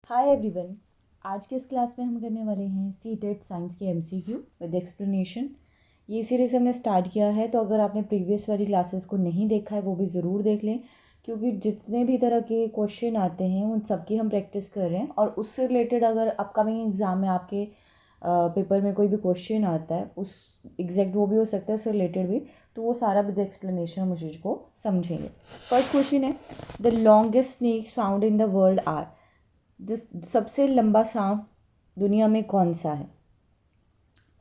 Hi everyone. आज के इस क्लास में हम करने वाले हैं सीटेट साइंस के एमसीक्यू विद एक्सप्लेनेशन। ये सीरीज़ हमने स्टार्ट किया है, तो अगर आपने प्रीवियस वाली क्लासेस को नहीं देखा है वो भी ज़रूर देख लें, क्योंकि जितने भी तरह के क्वेश्चन आते हैं उन सब की हम प्रैक्टिस कर रहे हैं। और उससे रिलेटेड अगर अपकमिंग एग्ज़ाम में आपके पेपर में कोई भी क्वेश्चन आता है, उस एग्जैक्ट वो भी हो सकता है, उससे रिलेटेड भी, तो वो सारा विद एक्सप्लेनेशन हम उस चीज़ को समझेंगे। फर्स्ट क्वेश्चन है, the longest snakes found in the world are. जिस सबसे लंबा सांप दुनिया में कौन सा है?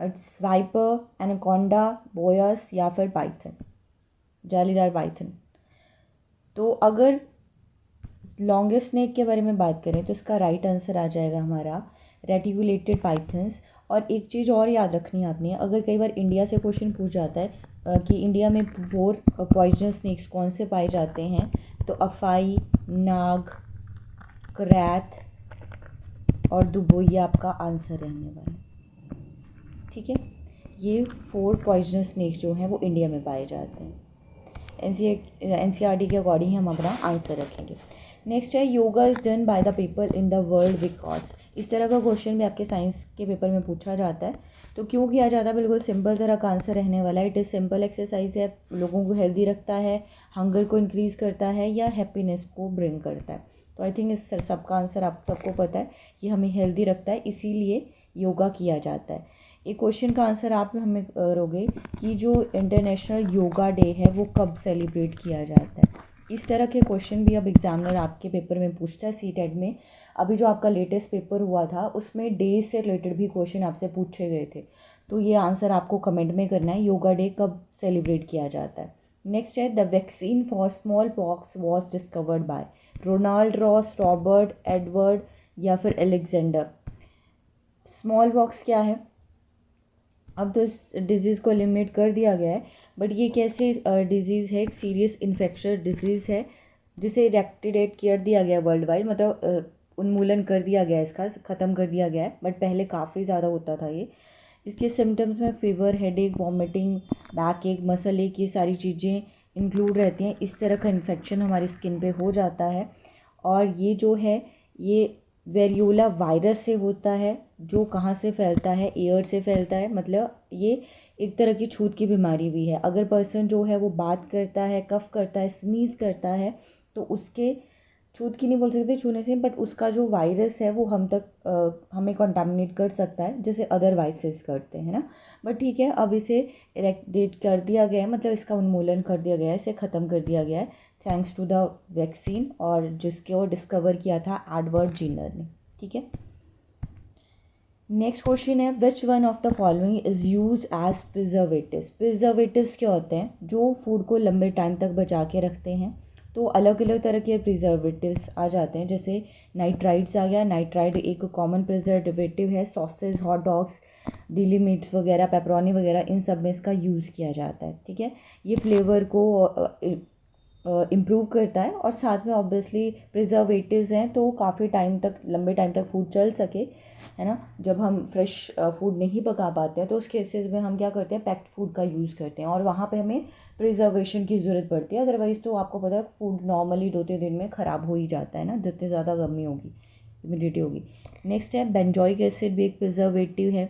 इट्स वाइपर, एनाकोंडा, बोयस या फिर पाइथन, जालीदार पाइथन। तो अगर लॉन्गेस्ट स्नेक के बारे में बात करें तो इसका राइट आंसर आ जाएगा हमारा रेटिकुलेटेड पाइथन्स। और एक चीज़ और याद रखनी है आपने, अगर कई बार इंडिया से क्वेश्चन पूछ जाता है कि इंडिया में 4 पॉइजनस स्नेक्स कौन से पाए जाते हैं, तो अफाई, नाग, करैत और दुबोई आपका आंसर रहने वाला है। ठीक है, ये 4 पॉइजनस स्नेक्स जो हैं वो इंडिया में पाए जाते हैं। एनसीईआरटी के अकॉर्डिंग हम अपना आंसर रखेंगे। नेक्स्ट है, yoga is done by the people in the world because. इस तरह का क्वेश्चन भी आपके साइंस के पेपर में पूछा जाता है, तो क्यों किया जाता है? बिल्कुल सिंपल तरह का आंसर रहने वाला है। इट इज़ सिंपल एक्सरसाइज है, लोगों को हेल्दी रखता है, हंगर को इंक्रीज़ करता है या हैप्पीनेस को ब्रिंग करता है। तो आई थिंक इस सबका आंसर आप सबको पता है, ये हमें हेल्दी रखता है, इसीलिए योगा किया जाता है। एक क्वेश्चन का आंसर आप हमें करोगे कि जो इंटरनेशनल योगा डे है वो कब सेलिब्रेट किया जाता है। इस तरह के क्वेश्चन भी अब एग्जामिनर आपके पेपर में पूछता है। सीटेट में अभी जो आपका लेटेस्ट पेपर हुआ था उसमें डे से रिलेटेड भी क्वेश्चन आपसे पूछे गए थे, तो ये आंसर आपको कमेंट में करना है, योगा डे कब सेलिब्रेट किया जाता है। नेक्स्ट है, the vaccine for smallpox was discovered by Ronald Ross, Robert, Edward या फिर एलेक्जेंडर। स्मॉल पॉक्स क्या है? अब तो इस डिज़ीज़ को एलिमिनेट कर दिया गया है, बट ये कैसे डिज़ीज़ है? एक सीरियस इन्फेक्शस डिज़ीज़ है जिसे इरेक्टिडेट कर दिया गया वर्ल्ड वाइड, मतलब उन्मूलन कर दिया गया है, इसका ख़त्म कर दिया गया है, बट पहले काफ़ी ज़्यादा होता था ये। इसके सिम्टम्स में फीवर, हेडेक, वॉमिटिंग, बैक एक, मसल एक, ये सारी चीज़ें इंक्लूड रहती हैं। इस तरह का इन्फेक्शन हमारी स्किन पे हो जाता है, और ये जो है ये वेरियोला वायरस से होता है, जो कहाँ से फैलता है? एयर से फैलता है। मतलब ये एक तरह की छूत की बीमारी भी है। अगर पर्सन जो है वो बात करता है, कफ करता है, स्नीज़ करता है, तो उसके, छूत की नहीं बोल सकते छूने से, बट उसका जो वायरस है वो हम तक हमें कंटामिनेट कर सकता है, जैसे अदर वायरसेस करते हैं ना। बट ठीक है, अब इसे इरेक्टेट कर दिया गया है, मतलब इसका उन्मूलन कर दिया गया है, इसे ख़त्म कर दिया गया है थैंक्स टू द वैक्सीन, और जिसको डिस्कवर किया था एडवर्ड जीनर ने। ठीक है, नेक्स्ट क्वेश्चन है, which one of the following is use as preservatives. Preservatives क्या होते हैं? जो फूड को लंबे टाइम तक बचा के रखते हैं। तो अलग अलग तरह के प्रिजर्वेटिव्स आ जाते हैं, जैसे नाइट्राइड्स आ गया। नाइट्राइड एक कॉमन प्रिजर्वेटिव है। Sausage, hot dogs, deli meat वगैरह, पेपरोनी वगैरह, इन सब में इसका यूज़ किया जाता है। ठीक है, ये फ्लेवर को इम्प्रूव करता है, और साथ में ऑब्वियसली प्रिजर्वेटिव्स हैं तो काफ़ी टाइम तक, लंबे टाइम तक फूड चल सके, है ना। जब हम फ्रेश फूड नहीं पका पाते हैं तो उस केसेस में हम क्या करते हैं? पैक्ड फूड का यूज़ करते हैं, और वहाँ पे हमें प्रिजर्वेशन की ज़रूरत पड़ती है। अदरवाइज़ तो आपको पता है फूड नॉर्मली 2-3 दिन में ख़राब हो ही जाता है ना, जितनी ज़्यादा गर्मी होगी, ह्यूमिडिटी होगी। नेक्स्ट है, बेंजोइक एसिड भी एक प्रिजर्वेटिव है।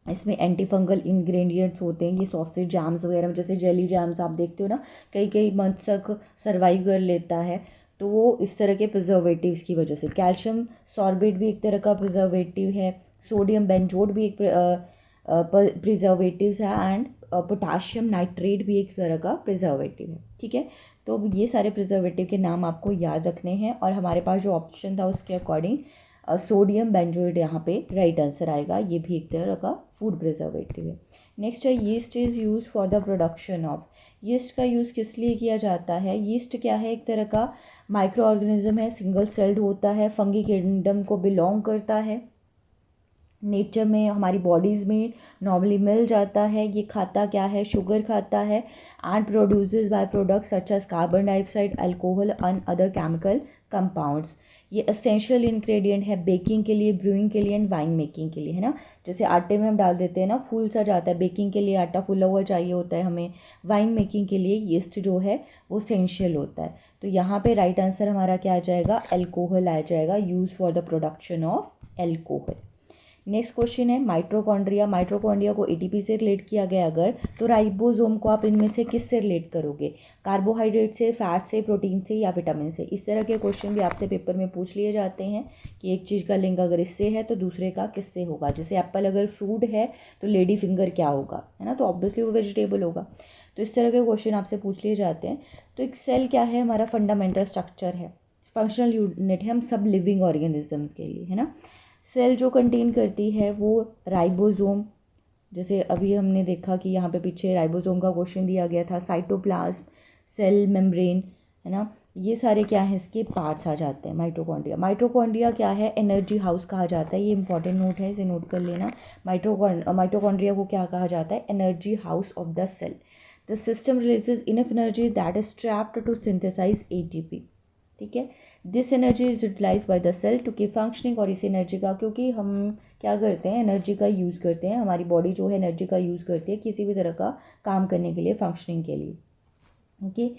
इसमें एंटी फंगल इंग्रेडिएंट्स होते हैं। ये सॉसेज, जैम्स वगैरह में, जैसे जेली जैम्स आप देखते हो ना, कई कई मंथ तक सर्वाइव कर लेता है, तो वो इस तरह के प्रिजर्वेटिव्स की वजह से। कैल्शियम सॉर्बेट भी एक तरह का प्रिजर्वेटिव है। सोडियम बेंजोड भी एक प्रिजर्वेटिव्स है, एंड पोटाशियम नाइट्रेट भी एक तरह का प्रिजर्वेटिव है। ठीक है, तो अब ये सारे प्रिजर्वेटिव के नाम आपको याद रखने हैं, और हमारे पास जो ऑप्शन था उसके अकॉर्डिंग सोडियम बेंजोएट यहाँ पे राइट आंसर आएगा। ये भी एक तरह का फूड प्रिजर्वेटिव है। नेक्स्ट है, yeast is use for the production of. Yeast का यूज़ किस लिए किया जाता है? यीस्ट क्या है? एक तरह का माइक्रो ऑर्गेनिज्म है, सिंगल सेल्ड होता है, फंगी किंगडम को बिलोंग करता है, नेचर में, हमारी बॉडीज़ में नॉर्मली मिल जाता है। ये खाता क्या है? शुगर खाता है, and produces by products such as carbon dioxide, alcohol and other chemical compounds. ये एसेंशियल इंग्रेडिएंट है बेकिंग के लिए, ब्रूइंग के लिए एंड वाइन मेकिंग के लिए, है ना। जैसे आटे में हम डाल देते हैं ना, फूल सा जाता है, बेकिंग के लिए आटा फूला हुआ चाहिए होता है हमें, वाइन मेकिंग के लिए यीस्ट जो है वो एसेंशियल होता है। तो यहाँ पे राइट आंसर हमारा क्या आ जाएगा, एल्कोहल आ जाएगा, use for the production of alcohol. Next question है माइटोकॉन्ड्रिया। माइटोकॉन्ड्रिया को एटीपी से रिलेट किया गया अगर, तो राइबोसोम को आप इनमें से किससे रिलेट करोगे, कार्बोहाइड्रेट से, फैट से, प्रोटीन से या विटामिन से। इस तरह के क्वेश्चन भी आपसे पेपर में पूछ लिए जाते हैं कि एक चीज़ का लिंक अगर इससे है तो दूसरे का किससे होगा। जैसे एप्पल अगर फ्रूट है तो लेडी फिंगर क्या होगा, है ना, तो ऑब्वियसली वो वेजिटेबल होगा। तो इस तरह के क्वेश्चन आपसे पूछ लिए जाते हैं। तो एक सेल क्या है, हमारा फंडामेंटल स्ट्रक्चर है, फंक्शनल यूनिट है हम सब लिविंग ऑर्गेनिजम्स के लिए, है ना। सेल जो कंटेन करती है वो राइबोसोम, जैसे अभी हमने देखा कि यहाँ पे पीछे राइबोसोम का क्वेश्चन दिया गया था, साइटोप्लाज्म, सेल मेम्ब्रेन, है ना, ये सारे क्या है इसके पार्ट्स आ जाते हैं माइटोकॉन्ड्रिया। माइटोकॉन्ड्रिया क्या है, एनर्जी हाउस कहा जाता है, ये इंपॉर्टेंट नोट है, इसे नोट कर लेना। माइटोकॉन्ड्रिया को क्या कहा जाता है, energy house of the cell. The system releases enough energy that is trapped to synthesise ATP, ठीक है। This energy is utilise by the cell to keep functioning. और इस एनर्जी का, क्योंकि हम क्या करते हैं, एनर्जी का यूज़ करते हैं, हमारी बॉडी जो है एनर्जी का यूज़ करती है किसी भी तरह का काम करने के लिए, फंक्शनिंग के लिए, ओके।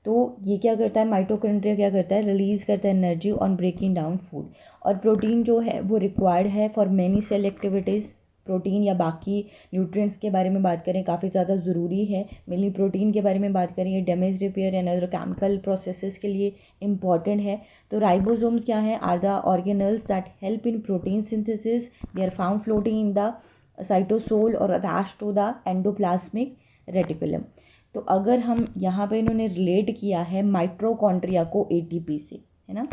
तो ये क्या करता है, माइटोकॉन्ड्रिया क्या करता है, रिलीज़ करता है energy on breaking down food. और प्रोटीन जो है वो रिक्वायर्ड है for many cell activities. Protein या बाकी न्यूट्रिएंट्स के बारे में बात करें काफ़ी ज़्यादा ज़रूरी है। मेनली प्रोटीन के बारे में बात करें, ये damage repair and other chemical processes के लिए इम्पॉर्टेंट है। तो राइबोसोम्स क्या हैं, are the organelles that help in protein synthesis. They are found floating in the cytosol और attached to the endoplasmic reticulum. तो अगर हम यहाँ पे इन्होंने रिलेट किया है माइटोकॉन्ड्रिया को एटीपी से, है ना,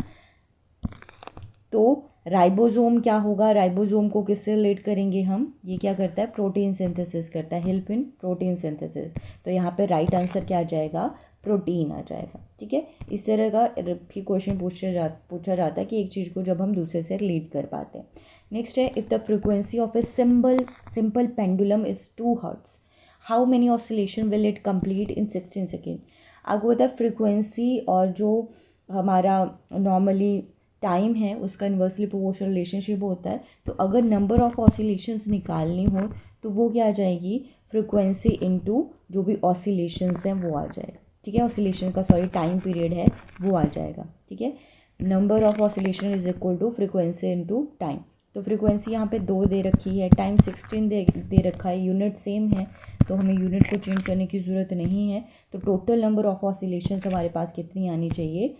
तो राइबोसोम क्या होगा, राइबोसोम को किससे रिलेट करेंगे हम, ये क्या करता है, प्रोटीन सिंथेसिस करता है, हेल्प इन प्रोटीन सिंथेसिस। तो यहाँ पे राइट आंसर क्या आ जाएगा, प्रोटीन आ जाएगा, ठीक है। इस तरह का भी क्वेश्चन पूछा जाता है कि एक चीज़ को जब हम दूसरे से रिलेट कर पाते हैं। नेक्स्ट है, if the frequency of a simple pendulum is 2 hertz, how many oscillation will it complete in 16 second. आपको पता है फ्रिक्वेंसी और जो हमारा नॉर्मली टाइम है उसका इन्वर्सली प्रोपोर्शनल रिलेशनशिप होता है। तो अगर नंबर ऑफ ऑसिलेशंस निकालनी हो तो वो क्या आ जाएगी, फ्रिक्वेंसी इनटू जो भी ऑसिलेशंस हैं वो आ जाएगा, ठीक है। ऑसिलेशन का टाइम पीरियड है वो आ जाएगा, ठीक है। Number of oscillation is equal to frequency into time. तो फ्रिक्वेंसी यहाँ पे 2 दे रखी है, टाइम 16 दे रखा है, यूनिट सेम है तो हमें यूनिट को चेंज करने की ज़रूरत नहीं है। तो टोटल नंबर ऑफ ऑसिलेशंस हमारे पास कितनी आनी चाहिए,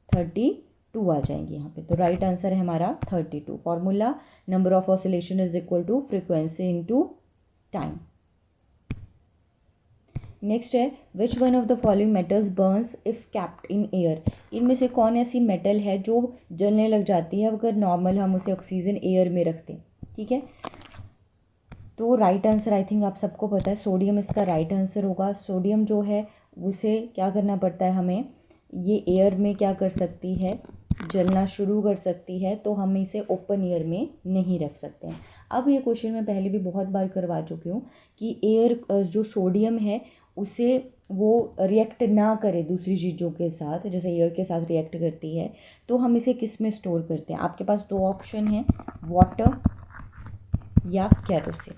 32 आ जाएंगी यहाँ पे। तो राइट आंसर है हमारा 32। Formula, number of oscillation is equal to frequency into time. Next है, which one of the following metals burns if kept in air. इनमें से कौन ऐसी मेटल है जो जलने लग जाती है अगर नॉर्मल हम उसे ऑक्सीजन एयर में रखते हैं, ठीक है। तो राइट आंसर आई थिंक आप सबको पता है, सोडियम इसका राइट आंसर होगा। सोडियम जो है उसे क्या करना पड़ता है हमें, ये एयर में क्या कर सकती है, जलना शुरू कर सकती है, तो हम इसे ओपन एयर में नहीं रख सकते हैं। अब ये क्वेश्चन मैं पहले भी बहुत बार करवा चुकी हूँ कि एयर जो सोडियम है उसे वो रिएक्ट ना करे दूसरी चीज़ों के साथ, जैसे एयर के साथ रिएक्ट करती है, तो हम इसे किस में स्टोर करते हैं। आपके पास 2 ऑप्शन हैं, वाटर या केरोसिन।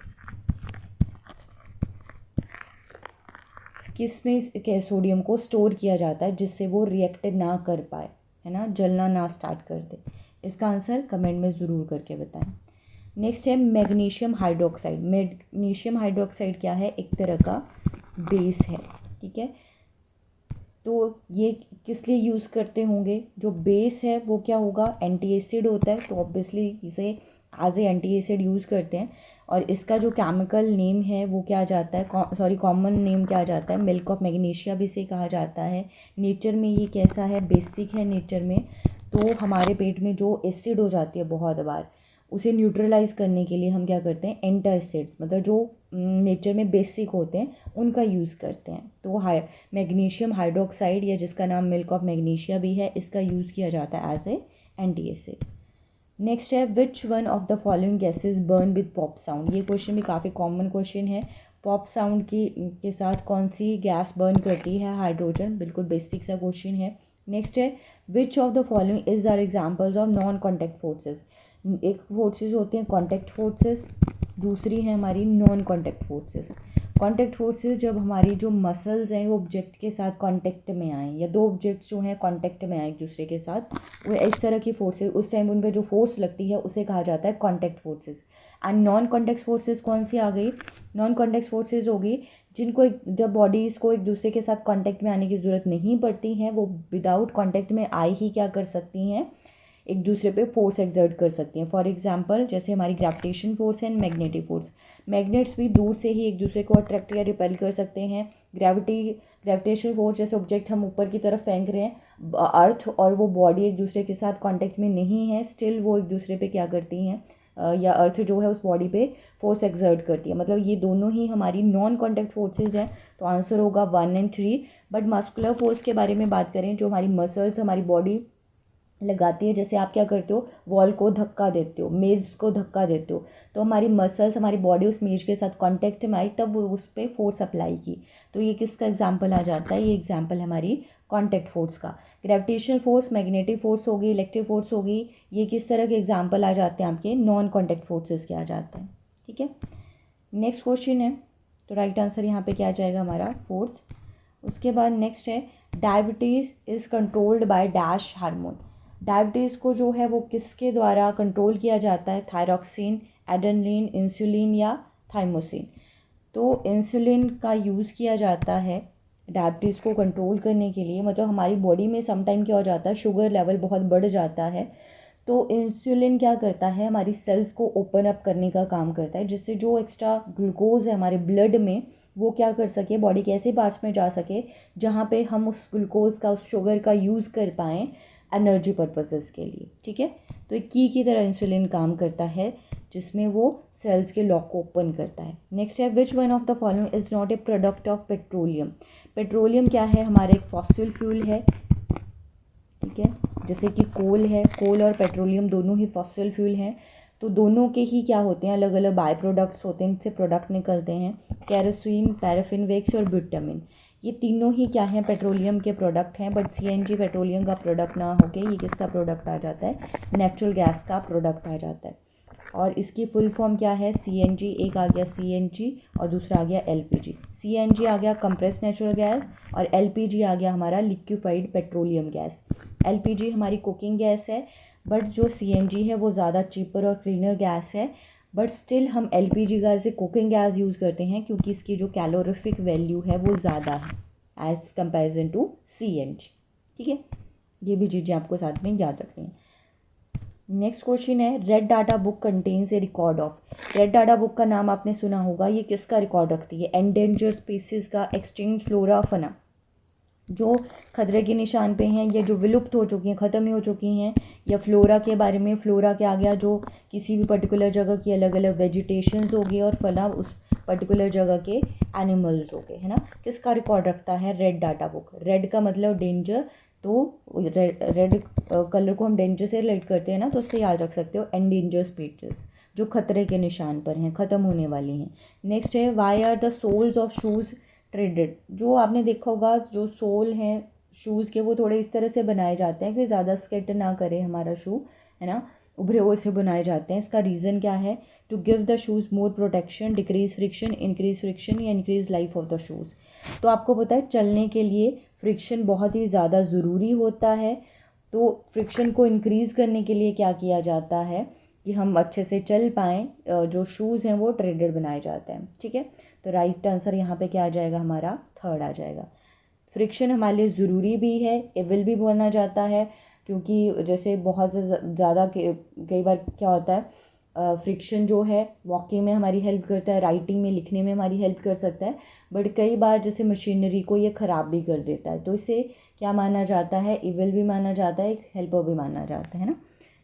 किस में सोडियम को स्टोर किया जाता है जिससे वो रिएक्ट ना कर पाए, है ना, जलना ना स्टार्ट कर दे। इसका आंसर कमेंट में ज़रूर करके बताएं। नेक्स्ट है मैग्नीशियम हाइड्रोक्साइड। मैग्नीशियम हाइड्रोक्साइड क्या है, एक तरह का बेस है, ठीक है। तो ये किस लिए यूज़ करते होंगे, जो बेस है वो क्या होगा, एंटी एसिड होता है, तो ऑब्वियसली इसे as a anti acid use करते हैं। और इसका जो केमिकल नेम है वो क्या जाता है, कॉमन नेम क्या जाता है, मिल्क ऑफ मैग्नीशिया भी इसे कहा जाता है। नेचर में ये कैसा है, बेसिक है नेचर में। तो हमारे पेट में जो एसिड हो जाती है बहुत बार, उसे न्यूट्रलाइज करने के लिए हम क्या करते हैं, एंटासिड्स, मतलब जो नेचर में बेसिक होते हैं उनका यूज़ करते हैं। तो मैग्नीशियम हाइड्रोक्साइड या जिसका नाम मिल्क ऑफ मैग्नीशिया भी है, इसका यूज़ किया जाता है as a anti acid. Next है, which one of the following gases burn with pop sound. ये क्वेश्चन भी काफ़ी कॉमन क्वेश्चन है। पॉप साउंड के साथ कौन सी गैस बर्न करती है, हाइड्रोजन, बिल्कुल बेसिक सा क्वेश्चन है। नेक्स्ट है, which of the following is are examples of non contact forces. एक फोर्सेस होते हैं कॉन्टैक्ट फोर्सेस, दूसरी है हमारी non contact forces. Contact forces जब हमारी जो मसल्स हैं वो ऑब्जेक्ट के साथ कांटेक्ट में आएँ, या दो ऑब्जेक्ट्स जो हैं कांटेक्ट में आए एक दूसरे के साथ, वो इस तरह की फोर्सेस, उस टाइम उन पे जो फोर्स लगती है उसे कहा जाता है contact forces. And non contact forces कौन सी आ गई? नॉन कॉन्टैक्ट फोर्सेस होगी जिनको जब बॉडीज़ को एक दूसरे के साथ कांटेक्ट में आने की ज़रूरत नहीं पड़ती हैं, वो विदाउट कांटेक्ट में आए ही क्या कर सकती हैं, एक दूसरे पे फोर्स एक्सर्ट कर सकती हैं। फॉर एग्जांपल जैसे हमारी gravitation force and magnetic force. Magnets भी दूर से ही एक दूसरे को अट्रैक्ट या रिपेल कर सकते हैं। ग्रेविटेशन फोर्स जैसे ऑब्जेक्ट हम ऊपर की तरफ फेंक रहे हैं, अर्थ और वो बॉडी एक दूसरे के साथ कांटेक्ट में नहीं है, स्टिल वो एक दूसरे पे क्या करती हैं, या अर्थ जो है उस बॉडी पे फोर्स एक्सर्ट करती है। मतलब ये दोनों ही हमारी नॉन कॉन्टैक्ट फोर्सेज हैं। तो आंसर होगा 1 एंड 3। बट मस्कुलर फोर्स के बारे में बात करें, जो हमारी मसल्स हमारी बॉडी लगाती है, जैसे आप क्या करते हो, वॉल को धक्का देते हो, मेज़ को धक्का देते हो, तो हमारी मसल्स हमारी बॉडी उस मेज के साथ कांटेक्ट में आई, तब वो उस पर फोर्स अप्लाई की। तो ये किसका एग्जांपल आ जाता है? ये एग्जांपल है हमारी कांटेक्ट फोर्स का। ग्रेविटेशनल फोर्स, मैग्नेटिक फोर्स होगी, इलेक्ट्रिक फोर्स होगी, ये किस तरह के एग्जाम्पल आ जाते हैं? आपके नॉन कॉन्टैक्ट फोर्सेस के आ जाते हैं। ठीक है, नेक्स्ट क्वेश्चन है, तो राइट आंसर यहाँ पे क्या आ जाएगा हमारा? 4th। उसके बाद नेक्स्ट है, diabetes is controlled by dash hormone. Diabetes को जो है वो किसके द्वारा कंट्रोल किया जाता है? थायरॉक्सिन, एड्रेनलिन, इंसुलिन या थाइमोसिन। तो इंसुलिन का यूज़ किया जाता है डायबिटीज़ को कंट्रोल करने के लिए। मतलब हमारी बॉडी में समटाइम क्या हो जाता है, शुगर लेवल बहुत बढ़ जाता है, तो इंसुलिन क्या करता है, हमारी सेल्स को ओपन अप करने का काम करता है, जिससे जो एक्स्ट्रा ग्लूकोज है हमारे ब्लड में वो क्या कर सके, बॉडी के ऐसे पार्ट्स में जा सके जहाँ पे हम उस ग्लूकोज का, उस शुगर का यूज़ कर पाएँ एनर्जी पर्पसेस के लिए। ठीक है, तो एक की तरह इंसुलिन काम करता है, जिसमें वो सेल्स के लॉक को ओपन करता है। नेक्स्ट है, which one of the following is not a product of petroleum. Petroleum क्या है? हमारा एक फॉसिल फ्यूल है। ठीक है, जैसे कि कोल है, कोल और पेट्रोलियम दोनों ही फॉसिल फ्यूल हैं। तो दोनों के ही क्या होते हैं, अलग अलग बाय प्रोडक्ट्स होते हैं, इनसे प्रोडक्ट निकलते हैं, कैरोसिन, पैराफिन वैक्स और बिटमिन। ये तीनों ही क्या हैं, पेट्रोलियम के प्रोडक्ट हैं। बट सीएनजी पेट्रोलियम का प्रोडक्ट ना होके ये किसका प्रोडक्ट आ जाता है? नेचुरल गैस का प्रोडक्ट आ जाता है। और इसकी फुल फॉर्म क्या है? सीएनजी, एक आ गया सीएनजी और दूसरा आ गया एलपीजी। सीएनजी आ गया कंप्रेस्ड नेचुरल गैस और एलपीजी आ गया हमारा लिक्विफाइड पेट्रोलियम गैस। एलपीजी हमारी कुकिंग गैस है, बट जो सीएनजी है वो ज़्यादा चीपर और क्लीनर गैस है। बट स्टिल हम एलपीजी का as a cooking gas use करते हैं, क्योंकि इसकी जो कैलोरीफिक वैल्यू है वो ज़्यादा है एज कंपेरिजन टू सीएनजी। ठीक है, ये भी चीज़ें आपको साथ में याद रखनी है। नेक्स्ट क्वेश्चन है, red data book contains A record of. Red data book का नाम आपने सुना होगा, ये किसका रिकॉर्ड रखती है? एंडेंजर स्पीसीज का, एक्सटिंक्ट फ्लोरा फना, जो खतरे के निशान पे हैं या जो विलुप्त हो चुकी हैं, ख़त्म ही हो चुकी हैं, या फ्लोरा के बारे में, फ्लोरा के आ गया जो किसी भी पर्टिकुलर जगह की अलग अलग वेजिटेशंस हो गई, और फना उस पर्टिकुलर जगह के एनिमल्स हो गए, है ना। किसका रिकॉर्ड रखता है? Red data book. रेड का मतलब डेंजर, तो रेड कलर को हम डेंजर से रिलेट करते हैं ना, तो उससे याद रख सकते हो एंडेंजर स्पीशीज, जो खतरे के निशान पर हैं, ख़त्म होने वाली हैं। नेक्स्ट है, why are the soles of shoes treaded. जो आपने देखा होगा, जो सोल हैं शूज़ के वो थोड़े इस तरह से बनाए जाते हैं कि ज़्यादा स्केट ना करे हमारा शू, है ना, उभरे हुए से बनाए जाते हैं। इसका रीज़न क्या है? To give the shoes more protection, decrease friction, increase friction या increase life of the shoes. तो आपको पता है चलने के लिए फ्रिक्शन बहुत ही ज़्यादा ज़रूरी होता है, तो फ्रिक्शन को इंक्रीज़ करने के लिए क्या किया जाता है कि हम अच्छे से चल पाएँ, जो शूज़ हैं वो ट्रेडेड बनाए जाते हैं। ठीक है, तो राइट आंसर यहाँ पे क्या आ जाएगा हमारा? 3rd आ जाएगा। फ्रिक्शन हमारे लिए ज़रूरी भी है, एविल भी बोलना जाता है, क्योंकि जैसे बहुत ज़्यादा कई बार क्या होता है, फ्रिक्शन जो है वॉकिंग में हमारी हेल्प करता है, राइटिंग में, लिखने में हमारी हेल्प कर सकता है, बट कई बार जैसे मशीनरी को ये ख़राब भी कर देता है, तो इसे क्या माना जाता है? इविल भी माना जाता है, एक हेल्पर भी माना जाता है ना।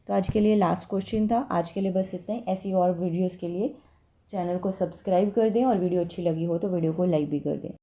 तो आज के लिए लास्ट क्वेश्चन था, आज के लिए बस इतना ही। ऐसी और वीडियोज़ के लिए चैनल को सब्सक्राइब कर दें, और वीडियो अच्छी लगी हो तो वीडियो को लाइक भी कर दें।